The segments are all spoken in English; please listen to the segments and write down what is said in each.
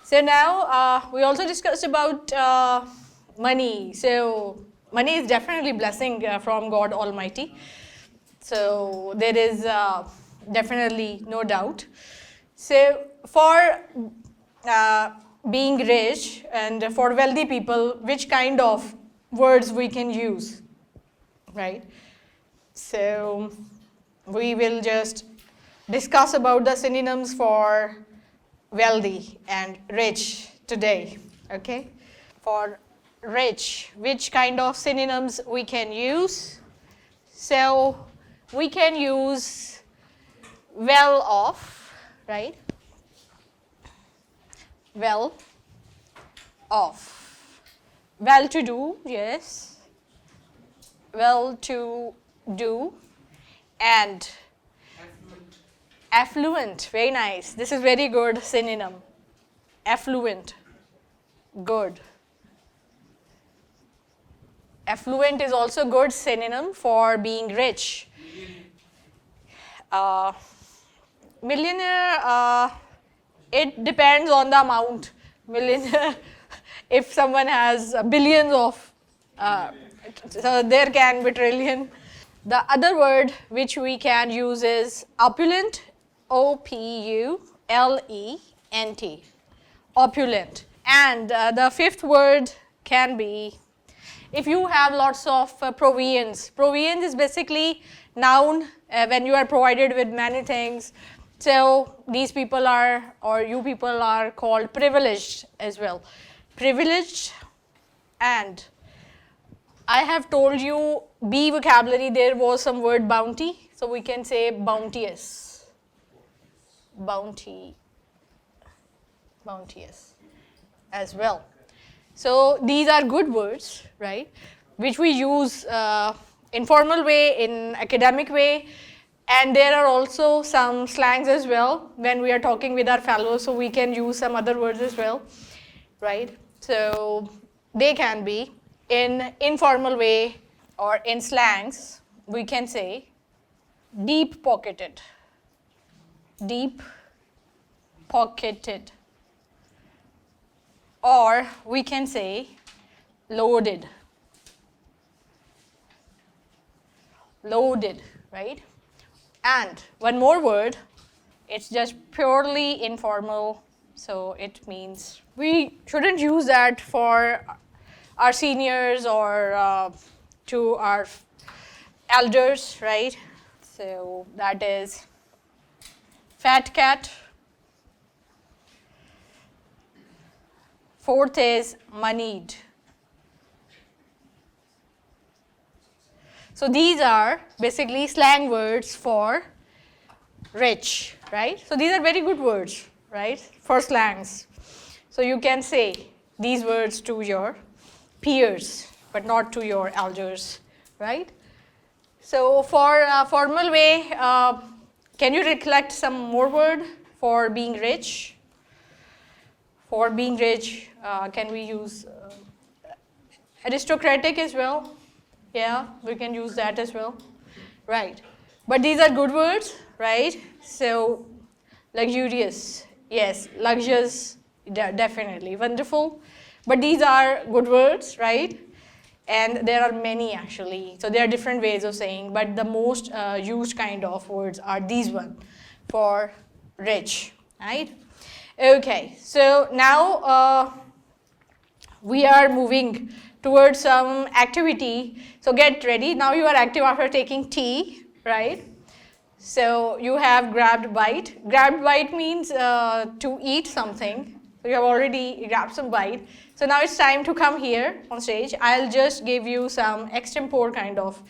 So now we also discussed about money. So money is definitely blessing from God Almighty. So there is definitely no doubt. So for being rich and for wealthy people, which kind of words we can use, right? So we will just discuss about the synonyms for wealthy and rich today, okay? For rich, which kind of synonyms we can use? So we can use well off, right? Well off. Well to do, yes. Well to do. And affluent, very nice. This is very good synonym. Affluent, good. Affluent is also good synonym for being rich. Millionaire, it depends on the amount. Millionaire, if someone has billions of, so there can be trillion. The other word which we can use is opulent, O-P-U-L-E-N-T, opulent. And the fifth word can be, if you have lots of provisions. Provisions is basically noun when you are provided with many things. So these people are, or you people are called privileged as well. Privileged. And I have told you B vocabulary, there was some word bounty. So we can say bounteous. Bounty. Bounteous as well. So these are good words, right, which we use in formal way, in academic way, and there are also some slangs as well when we are talking with our fellows, so we can use some other words as well, right? So they can be in informal way or in slangs, we can say deep pocketed, or we can say loaded, right? And one more word, it's just purely informal, so it means we shouldn't use that for our seniors or to our elders, right? So that is fat cat. Fourth is moneyed. So these are basically slang words for rich, right? So these are very good words, right, for slangs. So you can say these words to your peers, but not to your elders, right? So for formal way, can you recollect some more word for being rich? For being rich, can we use aristocratic as well? Yeah, we can use that as well, right? But these are good words, right? So luxurious, yes, luxurious, definitely, wonderful. But these are good words, right? And there are many actually. So there are different ways of saying, but the most used kind of words are these ones for rich, right? Okay, so now we are moving towards some activity. So get ready. Now you are active after taking tea, right? So you have grabbed bite. Grabbed bite means to eat something. So you have already grabbed some bite. So now it's time to come here on stage. I'll just give you some extempore kind of,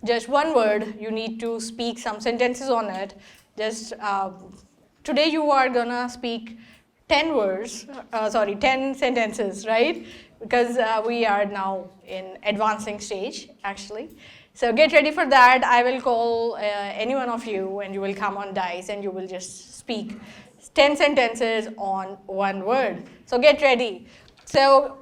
just one word. You need to speak some sentences on it. Just today you are gonna speak 10 sentences, right? Because we are now in advancing stage, actually. So get ready for that. I will call any one of you and you will come on dice and you will just speak 10 sentences on one word. So get ready. So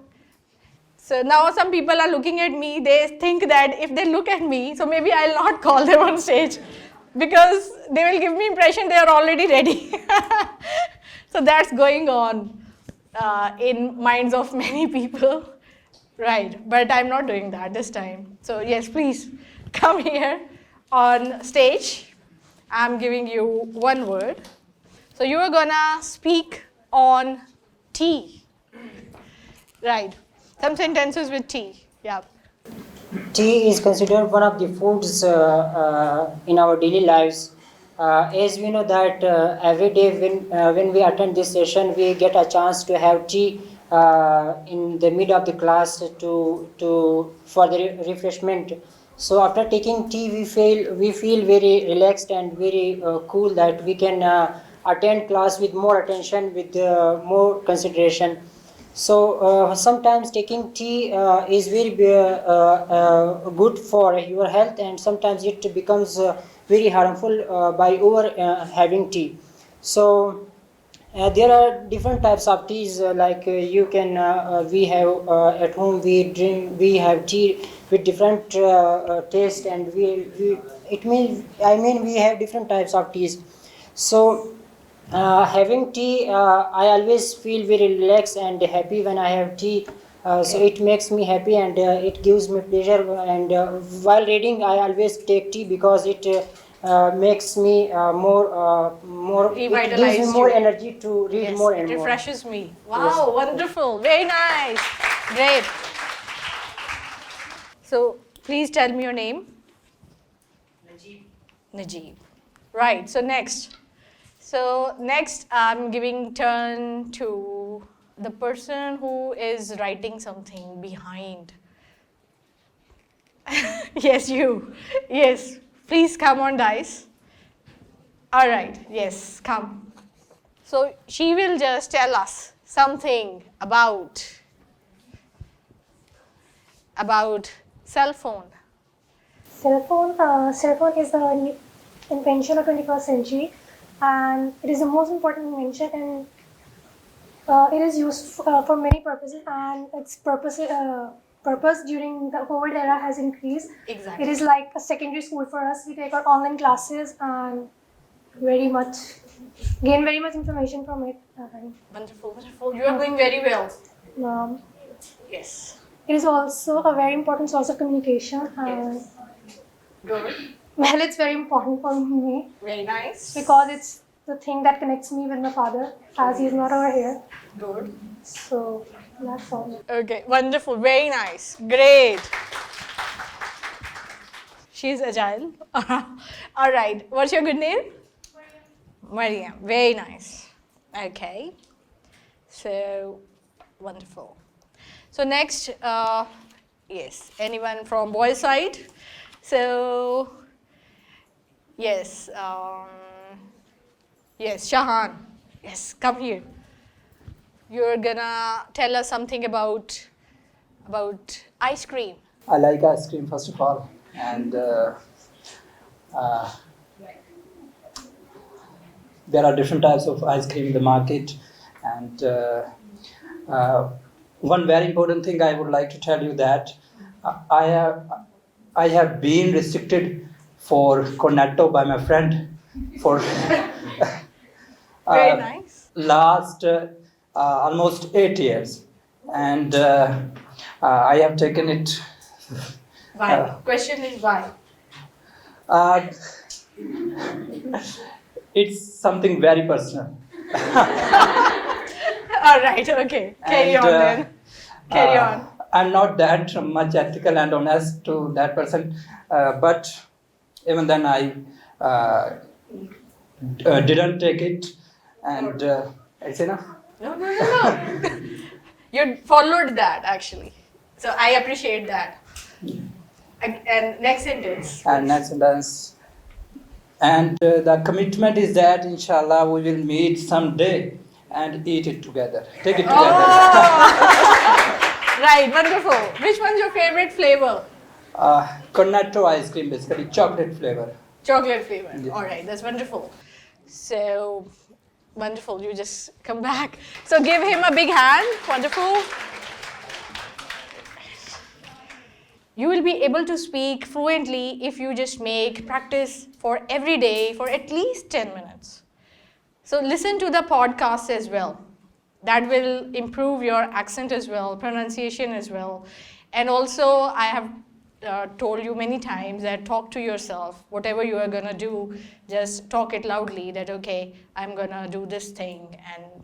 now some people are looking at me. They think that if they look at me, so maybe I'll not call them on stage because they will give me impression they are already ready. So that's going on in minds of many people. Right, but I'm not doing that this time. So yes, please come here on stage. I'm giving you one word. So you are gonna speak on tea. Right, some sentences with tea. Yeah. Tea is considered one of the foods in our daily lives. As we know that every day when we attend this session, we get a chance to have tea in the mid of the class to for the refreshment. So after taking tea, we feel very relaxed and very cool that we can attend class with more attention, with more consideration. So sometimes taking tea is very good for your health, and sometimes it becomes very harmful by over having tea. So there are different types of teas. You can we have at home we have tea with different taste, and we it means I mean we have different types of teas. So having tea, I always feel very relaxed and happy when I have tea. So it makes me happy, and it gives me pleasure. And while reading, I always take tea because it makes me more. It gives me Revitalized more you. energy to read Yes, more it and more. refreshes me. Wow, wonderful, very nice, great. So please tell me your name. Najib. Right, so next. So next I'm giving turn to the person who is writing something behind. Yes, you. Yes, please come on, dice. All right, yes, come. So she will just tell us something about cell phone. Cell phone is the new invention of 21st century, and it is the most important invention, and it is used for many purposes, and its purpose during the COVID era has increased. Exactly. It is like a secondary school for us. We take our online classes and gain very much information from it. Wonderful, wonderful. You are doing very well. Um, Yes. it is also a very important source of communication, and Yes. Good. well, it's very important for me. Very nice. Because it's the thing that connects me with my father, as he's not over here. Good. So that's all. Okay, wonderful, very nice, great. She's agile. All right, what's your good name? Mariam. Very nice. Okay, so wonderful. So next, yes, anyone from boys' side? So yes, yes, Shahan. Yes, come here. You're gonna tell us something about ice cream. I like ice cream first of all, and there are different types of ice cream in the market. And one very important thing I would like to tell you that I have been restricted for cornetto by my friend for Very nice. last almost 8 years, and I have taken it. Why? Question is why? Uh, it's something very personal. All right. Okay. Carry And, on then. Carry on. I'm not that much ethical and honest to that person, but even then I didn't take it, and it's enough. No. You followed that actually. So I appreciate that. And next sentence. And next sentence. And the commitment is that inshallah we will meet someday and eat it together. Take it together. Right. Wonderful. Which one's your favorite flavor? Cornetto ice cream, basically chocolate flavor. Chocolate flavor. Yeah. All right. That's wonderful. So wonderful. You just come back. So give him a big hand. Wonderful. You will be able to speak fluently if you just make practice for every day for at least 10 minutes. So listen to the podcast as well. That will improve your accent as well, pronunciation as well. And also, I have told you many times that talk to yourself. Whatever you are going to do, just talk it loudly that, okay, I'm going to do this thing. And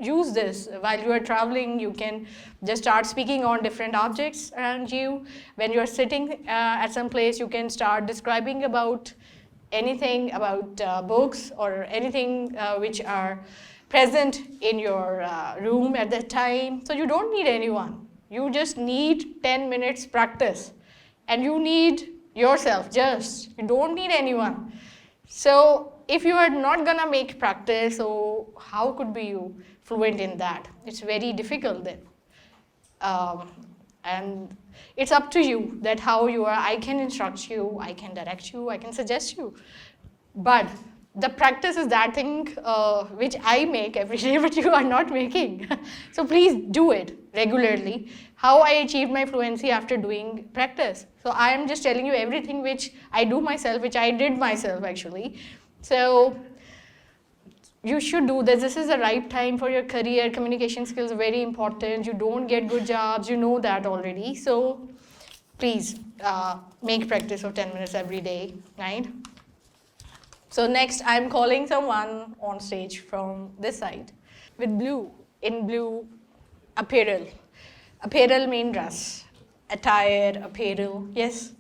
use this. While you are traveling, you can just start speaking on different objects around you. When you are sitting at some place, you can start describing about anything, about books or anything which are present in your room at that time. So you don't need anyone. You just need 10 minutes practice. And you need yourself just. You don't need anyone. So if you are not gonna make practice, so how could be you fluent in that? It's very difficult then. And it's up to you that how you are. I can instruct you, I can direct you, I can suggest you. But the practice is that thing which I make every day, but you are not making. So please do it regularly. How I achieved my fluency after doing practice. So I am just telling you everything which I do myself, which I did myself actually. So you should do this. This is the right time for your career. Communication skills are very important. You don't get good jobs. You know that already. So please make practice of 10 minutes every day, right? So next, I'm calling someone on stage from this side with blue, in blue apparel. Apparel mean dress, attire, apparel, yes.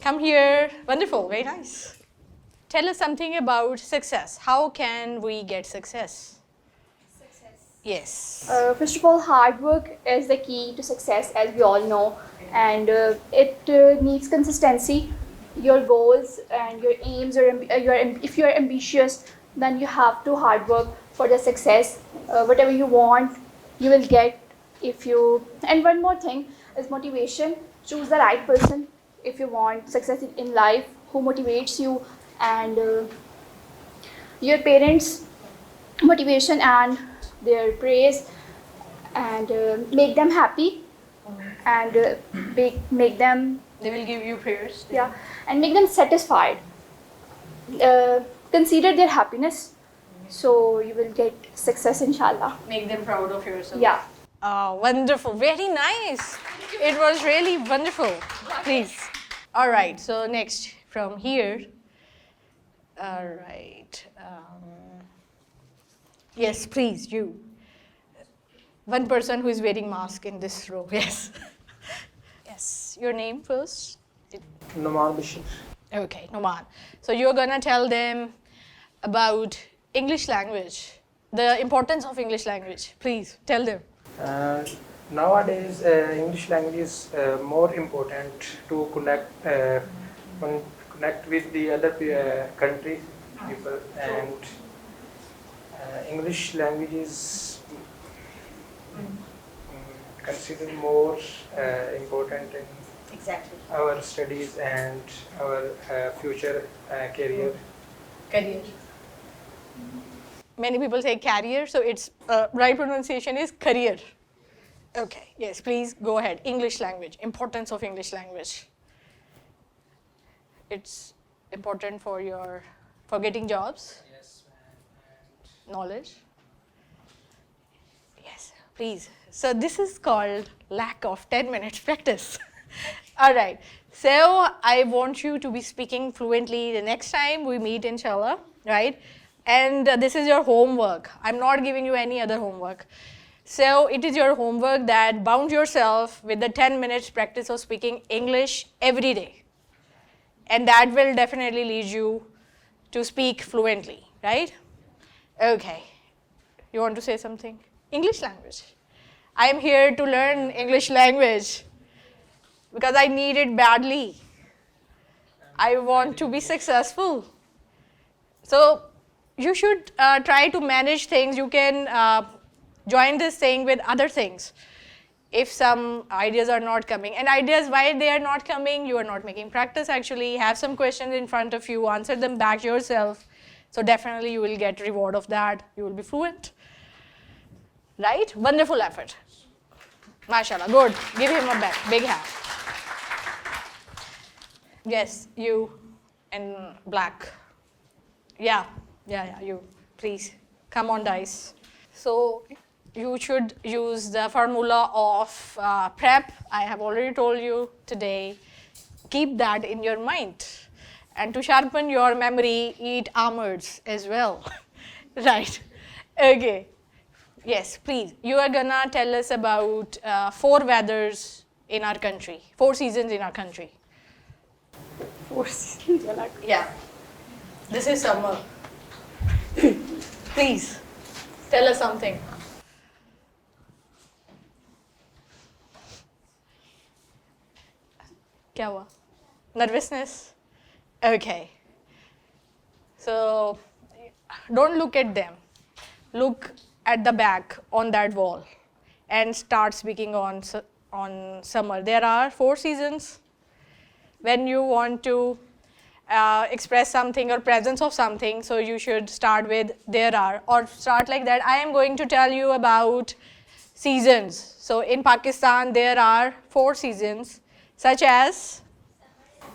Come here, wonderful, very nice. Tell us something about success. How can we get success? Yes. First of all, hard work is the key to success, as we all know, and it needs consistency. Your goals and your aims, if you are ambitious, then you have to hard work for the success. Whatever you want, you will get. And one more thing is motivation. Choose the right person if you want success in life, who motivates you, and your parents' motivation and their praise, and make them happy, and make them. They will give you prayers. Yeah, and make them satisfied. Consider their happiness, so you will get success, inshallah. Make them proud of yourself. Yeah. Oh, wonderful. Very nice. It was really wonderful. Please. All right. So next from here. All right. Yes, please, you. One person who is wearing mask in this row. Yes. Yes. Your name first? Noman Bashir. Okay, Noman. So you're going to tell them about English language, the importance of English language. Please, tell them. Nowadays, English language is more important to connect with the other country people, and English language is considered more important in our studies and our future career. Career. Many people say carrier, so its right pronunciation is career. Okay, yes, please go ahead. English language, importance of English language. It's important for getting jobs. Yes, and Knowledge. Yes, please. So this is called lack of 10 minutes practice. All right. So I want you to be speaking fluently the next time we meet, inshallah, right? And this is your homework. I'm not giving you any other homework. So it is your homework that bound yourself with the 10 minutes practice of speaking English every day. And that will definitely lead you to speak fluently, right? Okay. You want to say something? English language. I am here to learn English language because I need it badly. I want to be successful. So you should try to manage things. You can join this thing with other things. If some ideas are not coming, and ideas why they are not coming, you are not making practice actually. Have some questions in front of you, answer them back yourself. So definitely you will get reward of that. You will be fluent. Right? Wonderful effort. MashaAllah. Good. Give him a big hand. Yes, you in black. Yeah, you. please, come on dice. So you should use the formula of prep. I have already told you today. Keep that in your mind. And to sharpen your memory, eat almonds as well. Right. Okay. Yes, please. You are gonna tell us about 4 weathers in our country, 4 seasons in our country. 4 seasons. Yeah. This is summer. Please, tell us something. क्या हुआ? Nervousness? Okay. So, don't look at them. Look at the back on that wall and start speaking on summer. There are 4 seasons. When you want to express something or presence of something, so you should start with there are, or start like that. I am going to tell you about seasons. So in Pakistan there are 4 seasons, such as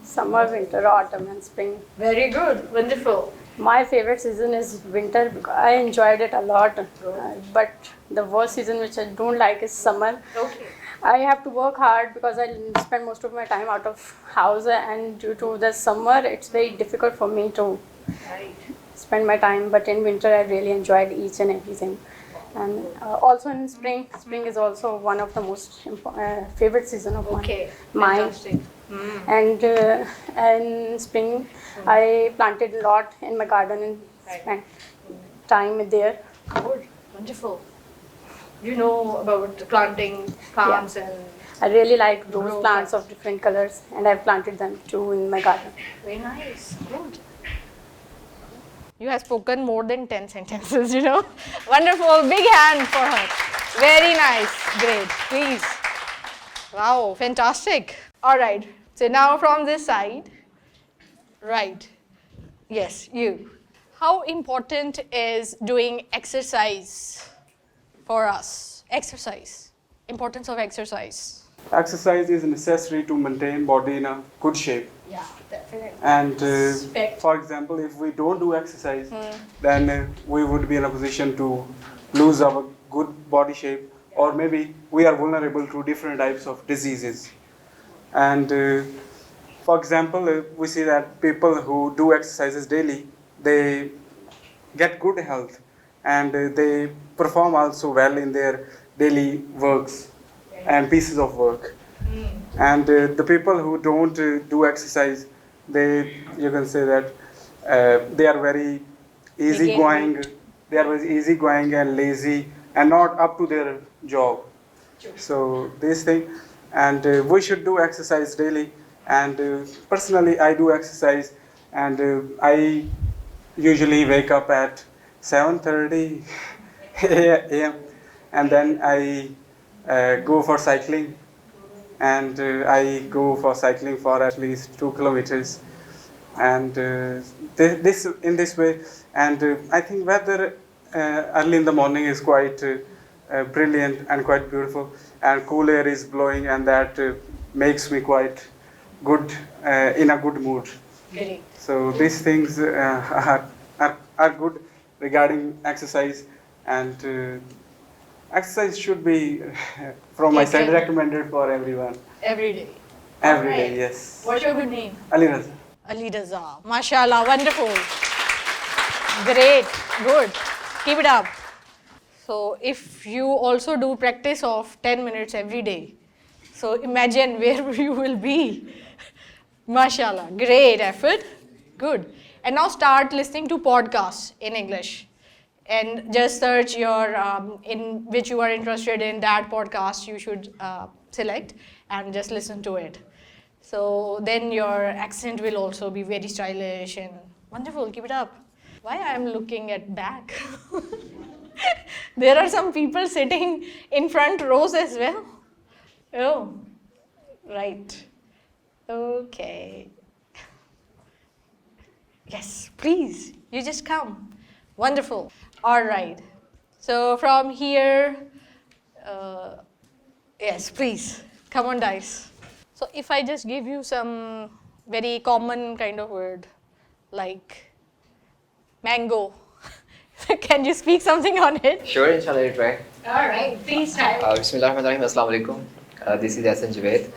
Summer, winter, autumn, and spring. very good, wonderful. My favorite season is winter because I enjoyed it a lot. But the worst season which I don't like is summer. Okay. I have to work hard because I spend most of my time out of house, and due to the summer, it's very difficult for me to spend my time. But in winter, I really enjoyed each and everything. And also in spring, spring is also one of the most favorite season of Okay, mine. fantastic. And in spring, I planted a lot in my garden and spent time there. Good, wonderful. You know about planting plants and I really like Grow rose plants of different colors, and I've planted them too in my garden. very nice, good. You have spoken more than 10 sentences, you know. Wonderful, big hand for her. Very nice, great, please. Wow, fantastic. All right, so now from this side, right, yes, you. How important is doing exercise for us? Exercise, importance of exercise. Exercise is necessary to maintain body in a good shape. Yeah, definitely. And Respect. for example, if we don't do exercise, then we would be in a position to lose our good body shape, or maybe we are vulnerable to different types of diseases. And for example, we see that people who do exercises daily, they get good health, and they perform also well in their daily works and pieces of work. And the people who don't do exercise, you can say that they are very easygoing. They are very easygoing and lazy and not up to their job. So this thing, and we should do exercise daily. And personally, I do exercise, and I usually wake up at 7:30 a.m. and then I go for cycling. And I go for cycling for at least 2 kilometers, and in this way. And I think weather early in the morning is quite brilliant and quite beautiful, and cool air is blowing, and that makes me quite good, in a good mood. Great. So these things are good regarding exercise, and exercise should be, from my side, recommended for everyone. Every day. Every Alright. day, yes. What's your good name? Ali Raza. Ali Raza. Mashallah, wonderful. Great, good. Keep it up. So if you also do practice of 10 minutes every day, so imagine where you will be. Mashallah, great effort. Good. And now start listening to podcasts in English. And just search your, in which you are interested in, that podcast you should select and just listen to it. So then your accent will also be very stylish and wonderful. Keep it up. Why I am looking at back? There are some people sitting in front rows as well. Oh, right. Okay. Yes, please. You just come. Wonderful. All right. So from here, yes, please. Come on, dice. So if I just give you some very common kind of word, like mango. Can you speak something on it? Sure, inshallah, I'll try. All right, please try. Bismillahirrahmanirrahim. Assalamu alaikum. This is Hassan Javed.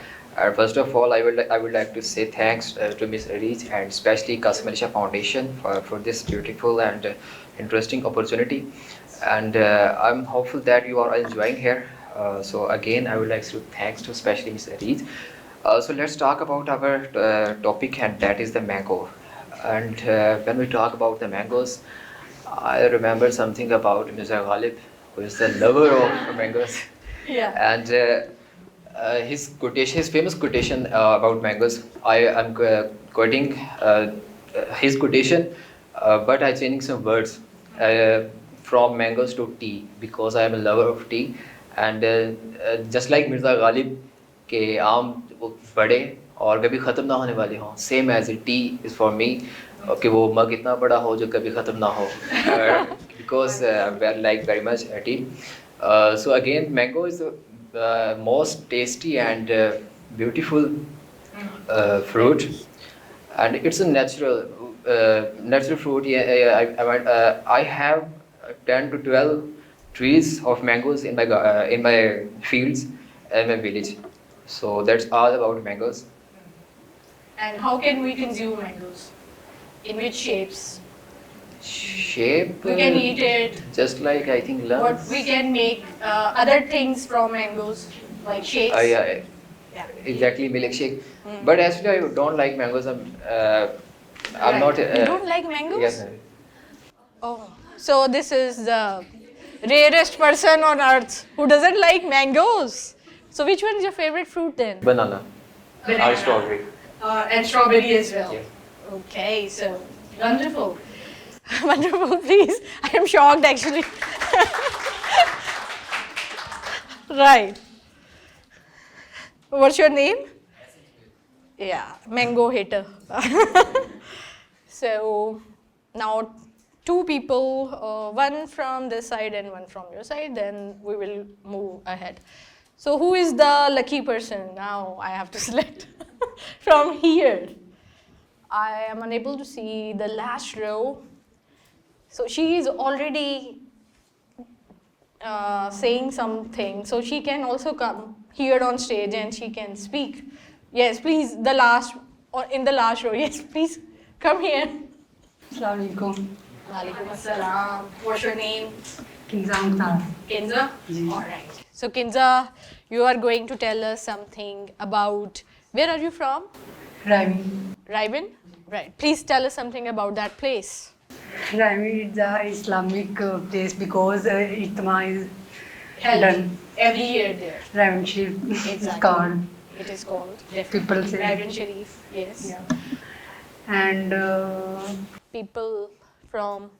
First of all, I would like to say thanks to Ms. Areej and especially Qasim Shah Foundation for this beautiful and interesting opportunity. And I'm hopeful that you are enjoying here. So again, I would like to thanks to especially Ms. Areej. So let's talk about our topic, and that is the mango. And when we talk about the mangoes, I remember something about Mr. Ghalib, who is the lover of mangoes. Yeah. And his quotation, his famous quotation about mangoes, I am quoting his quotation, but I changing some words from mangoes to tea, because I am a lover of tea. And just like Mirza Ghalib के आम वो बड़े और कभी ख़त्म ना होने वाले हों, same as a tea is for me, कि वो मग इतना बड़ा हो जो कभी ख़त्म ना हो, because I like very much T. So again, mango is the most tasty and beautiful fruit, and it's a natural fruit. I have 10 to 12 trees of mangoes in my fields and my village. So that's all about mangoes. And how can we consume mangoes? In which shapes? Shape? We can eat it. Just like I think What lungs. we can make other things from mangoes, like shakes. Yeah, Yeah. exactly, milkshake. But actually, I don't like mangoes. I'm Right. not. You don't like mangoes? Yes, ma'am. Oh, so this is the rarest person on earth who doesn't like mangoes. So which one is your favorite fruit then? Banana. Banana. Or strawberry. And strawberry as well. Yes. Okay, so wonderful. Wonderful, please. I am shocked actually. Right. What's your name? Yeah, mango hater. So now two people, one from this side and one from your side, then we will move ahead. So who is the lucky person? Now I have to select from here. I am unable to see the last row. So she is already saying something. So she can also come here on stage and she can speak. Yes, please, the last, or in the last row. Yes, please, come here. Assalamu alaikum. Walaikum assalam. What's your name? Mumtaz. Kinza? All right. So Kinza, you are going to tell us something about, where are you from? Raimi. Raiban? Right. Please tell us something about that place. Raimi is an Islamic place because Ijtima is Held done. every year there. Raimi Sharif is Exactly. called. It is called. People say. Raiban Sharif. Yes. Yeah. And People from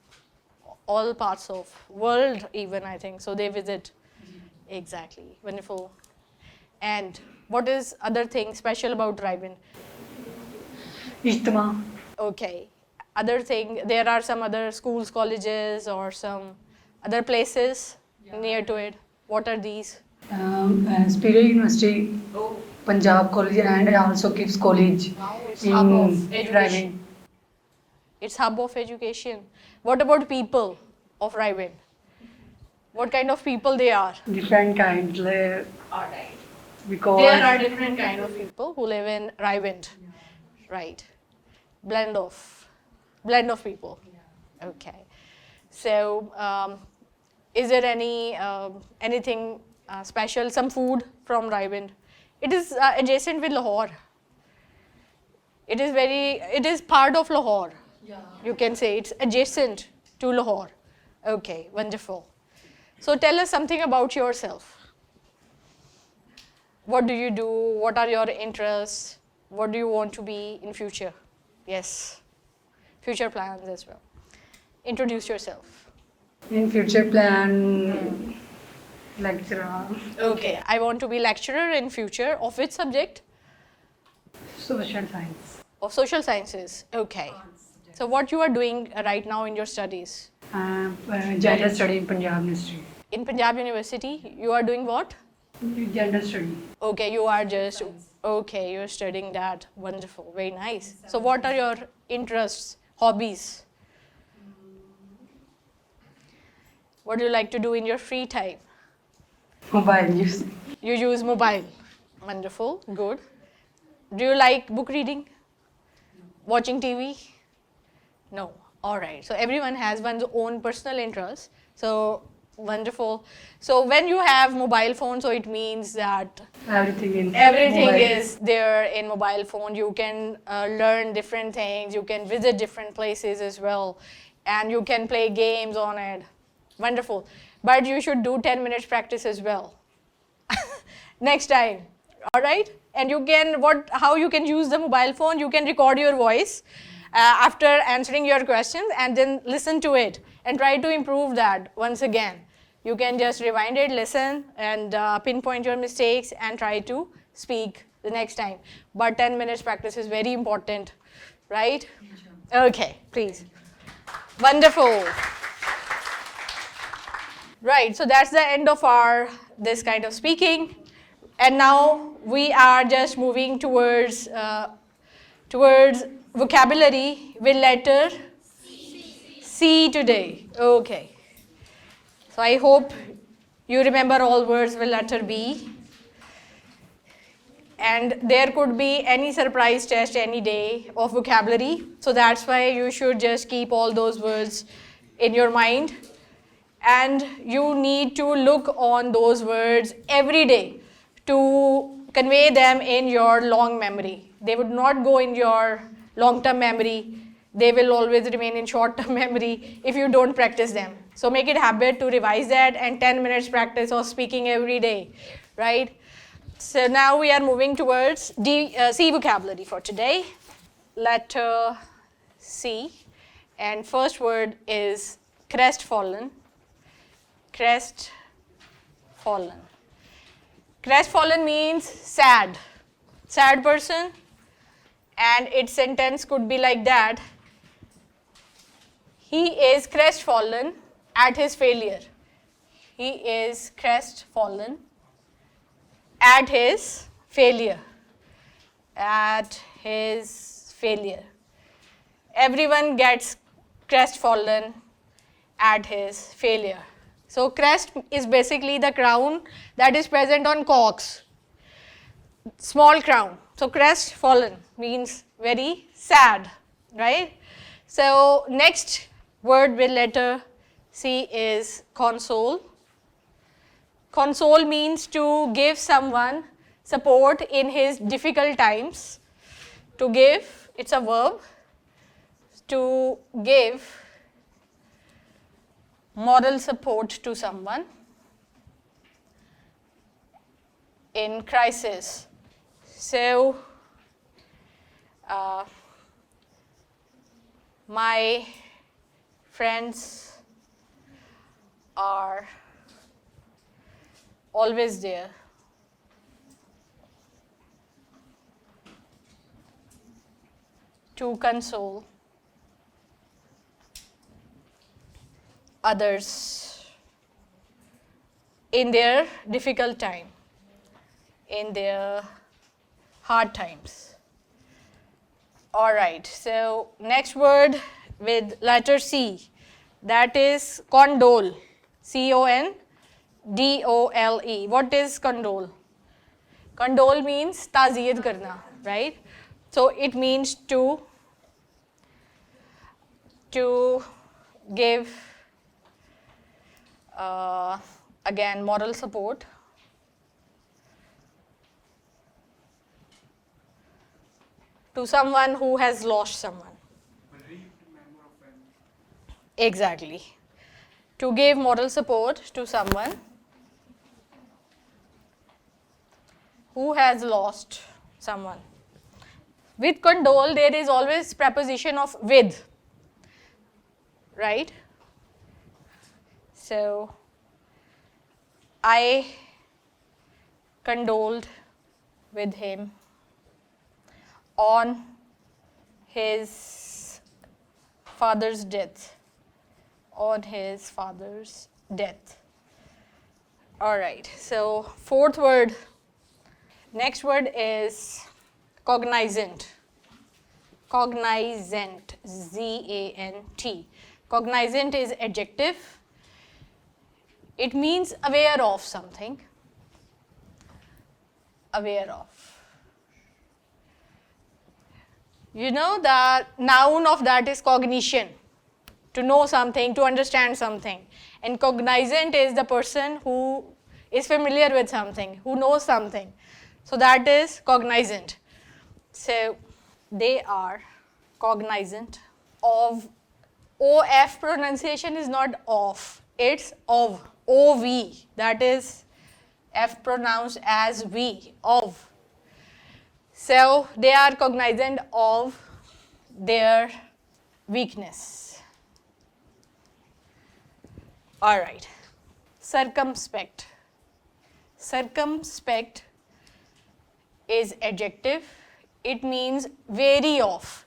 all parts of world, even I think. So they visit. Exactly. Wonderful. And what is other thing special about Raiban? Ijtima. Okay. Other thing, there are some other schools, colleges, or some other places near to it. What are these? Superior University, Punjab College, and also Kips College It's in hub of Raimi. education. It's hub of education. What about people of Raiban? What kind of people they are? Different kinds, Alright. because There are different kind of people who live in Raiban. Right. Blend of people. Okay. So, is there anything special? Some food from Raiban? It is adjacent with Lahore. It is part of Lahore. Yeah. You can say it's adjacent to Lahore. Okay, wonderful. So tell us something about yourself. What do you do? What are your interests? What do you want to be in future? Yes. Future plans as well. Introduce yourself. in future plan lecturer, Okay, I want to be lecturer in future. Of which subject? social science, Of social sciences. Okay. So what you are doing right now in your studies? gender study in Punjab University. In Punjab University, you are doing what? Gender study. Okay, you are just, okay, you're studying that. Wonderful, very nice. So what are your interests, hobbies? What do you like to do in your free time? Mobile use. You use mobile. Wonderful, good. Do you like book reading? Watching TV? No. All right. So everyone has one's own personal interest. So wonderful. So when you have mobile phone, so it means that Everything in everything mobile. is there in mobile phone. You can learn different things. You can visit different places as well, and you can play games on it. Wonderful. But you should do 10 minutes practice as well. Next time. All right. And you can how you can use the mobile phone. You can record your voice after answering your questions, and then listen to it and try to improve that once again. You can just rewind it, listen, and pinpoint your mistakes and try to speak the next time. But 10 minutes practice is very important, right? Okay, please. Wonderful. Right, so that's the end of our this kind of speaking. And now we are just moving towards vocabulary with letter C today. Okay. So I hope you remember all words with letter B. And there could be any surprise test any day of vocabulary. So that's why you should just keep all those words in your mind. And you need to look on those words every day to convey them in your long memory. They would not go in your long-term memory. They will always remain in short-term memory if you don't practice them. So make it a habit to revise that, and 10 minutes practice of speaking every day, right? So now we are moving towards C vocabulary for today. Letter C. And first word is crestfallen. Crestfallen. Crestfallen means sad. Sad person. And its sentence could be like that. He is crestfallen at his failure. He is crestfallen at his failure. At his failure. Everyone gets crestfallen at his failure. So crest is basically the crown that is present on cocks. Small crown. So crestfallen means very sad, right? So next word with letter C is console. Console means to give someone support in his difficult times. To give, it's a verb. To give moral support to someone in crisis. So, my friends are always there. To console others in their difficult time, in their hard times. All right, so next word with letter C, that is condole. C-O-N-D-O-L-E. What is condole? Condole means ताज़ियत करना, right? So it means to give again moral support to someone who has lost someone. Exactly. To give moral support to someone who has lost someone. With condole, there is always preposition of with, right? So, I condoled with him on his father's death. On his father's death. All right, so fourth word. Next word is cognizant. Cognizant, Z-A-N-T. Cognizant is adjective. It means aware of something. Aware of. You know, the noun of that is cognition. To know something, to understand something. And cognizant is the person who is familiar with something, who knows something. So that is cognizant. So they are cognizant of. OF pronunciation is not of, it's of. OV, that is F pronounced as V, of. So they are cognizant of their weakness. All right. Circumspect. Circumspect is adjective. It means wary of,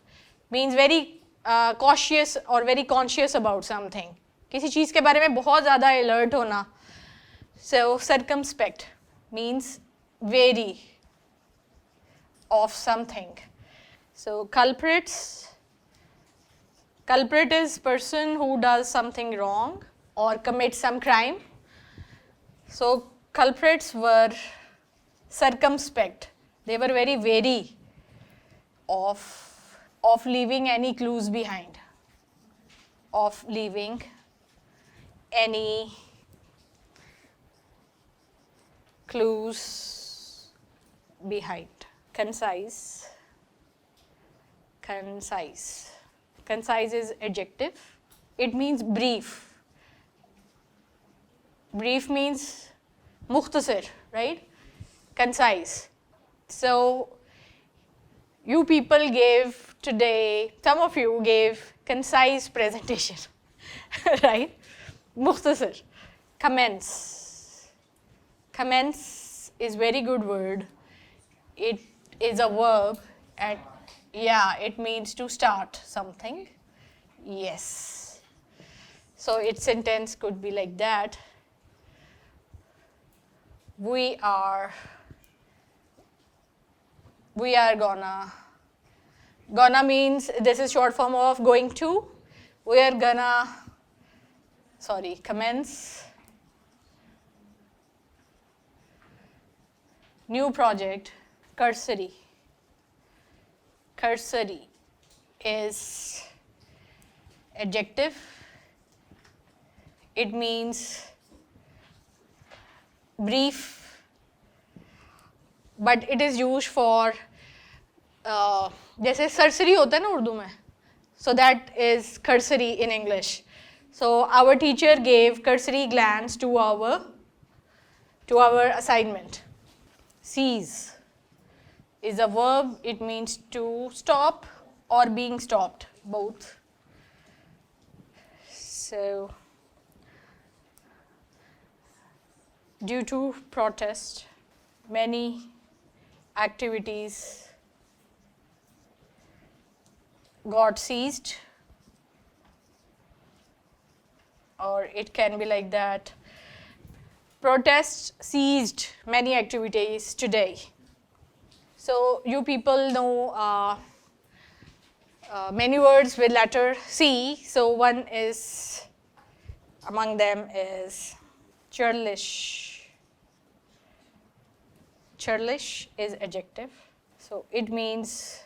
means very cautious or very conscious about something. किसी चीज़ के बारे में बहुत ज़्यादा alert होना. So circumspect means wary of something. So culprits. Culprit is person who does something wrong or commits some crime. So culprits were circumspect. They were very wary of leaving any clues behind, of leaving any clues behind. Concise. Concise. Concise is adjective. It means brief. Brief means mukhtasar, right? Concise. So you people gave today, some of you gave concise presentation, right? Mukhtasar. Commence. Commence is very good word. It is a verb and yeah, it means to start something. Yes. So its sentence could be like that. We are gonna means, this is short form of going to. We are gonna, commence. New project, cursory. Cursory is adjective. It means brief, but it is used for जैसे सरसरी होता है ना उर्दू में, so that is cursory in English. So our teacher gave cursory glance to our assignment. Cease is a verb. It means to stop or being stopped, both. So due to protest, many activities got ceased, or it can be like that. Protests seized many activities today. So you people know many words with letter C. So one is, among them is churlish. Churlish is adjective. So it means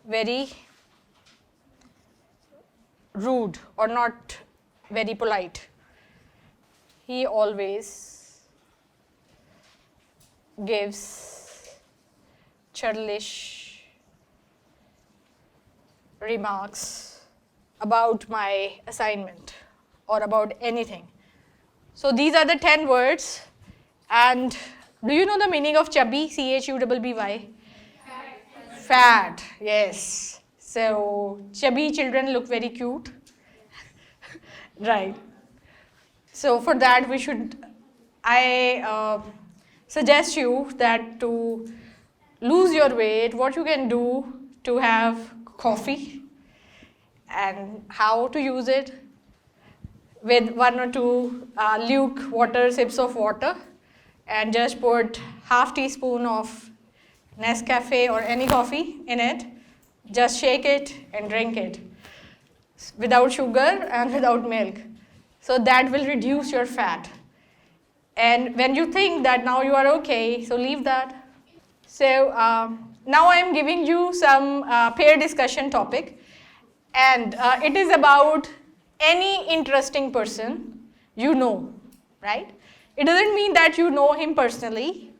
very rude or not very polite. He always gives churlish remarks about my assignment or about anything. So these are the 10 words. And do you know the meaning of chubby? C-H-U-B-B-Y? Fat, yes. So chubby children look very cute. Right. So for that I suggest you that to lose your weight, what you can do to have coffee and how to use it with 1 or 2 luke sips of water, and just put half teaspoon of Nescafe or any coffee in it. Just shake it and drink it without sugar and without milk. So that will reduce your fat. And when you think that now you are okay, so leave that. So now I am giving you some pair discussion topic, and it is about any interesting person you know, right? It doesn't mean that you know him personally.